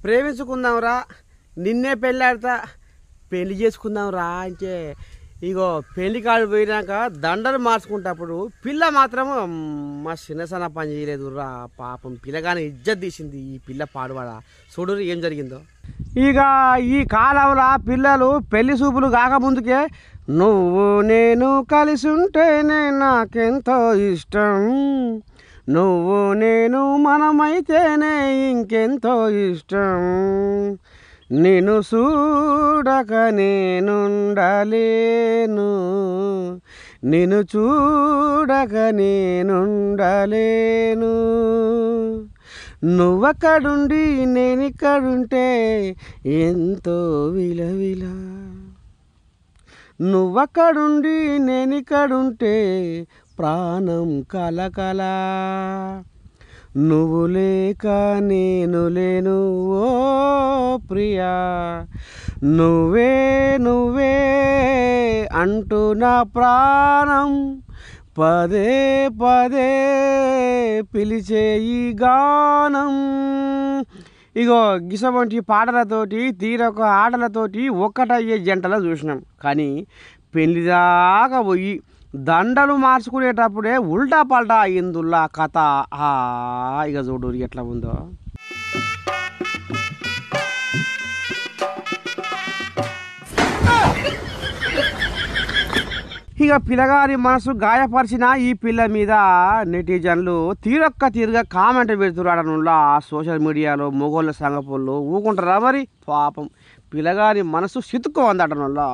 ప్రేమించుకుందాంరా, నిన్నే పెళ్ళాడతా, పెళ్లి చేసుకుందాంరా అంటే ఇగో పెళ్లి కాడు పోయినాక దండలు మార్చుకుంటప్పుడు పిల్ల మాత్రం మా చిన్నసన పని చేయలేదు రా. పాపం పిల్లగాని ఇజ్జత్ తీసింది ఈ పిల్ల పాడువాడ. చూడు ఏం జరిగిందో. ఇక ఈ కాలంలో పిల్లలు పెళ్లి చూపులు కాకముందుకే నువ్వు నేను కలిసి ఉంటేనే నాకెంతో ఇష్టం, నువ్వు నేను మనమైతేనే ఇంకెంతో ఇష్టం, నిన్ను చూడక నేనుండలేను, నిన్ను చూడక నేనుండలేను, నువ్వక్కడుండి నేనిక్కడుంటే ఎంతో విలవిల, నువ్వక్కడుండి నేనిక్కడుంటే ప్రాణం కలకల, నువ్వు లేక నేను లేను ఓ ప్రియా, నువ్వే నువ్వే అంటూ నా ప్రాణం పదే పదే పిలిచే ఈ గానం. ఇగో గిసవంటి పాటలతోటి తీరొక ఆటలతోటి ఒక్కటయ్యే జంటలో చూసినాం. కానీ పెళ్లిదాకా పోయి దండలు మార్చుకునేటప్పుడే ఉల్టా పల్టా అయ్యిందుల్లా కథ. ఇక చూడు ఎట్లా ఉందో. ఇక పిల్లగారి మనసు గాయపరిచిన ఈ పిల్ల మీద నెటిజన్లు తీరుగా కామెంట్ పెడుతున్నాడనులా సోషల్ మీడియాలో. మొగోళ్ళ సంగపోళ్ళు ఊకుంటారా మరి? పాపం పిల్లగారి మనసు సితుక్కు అందటనులా.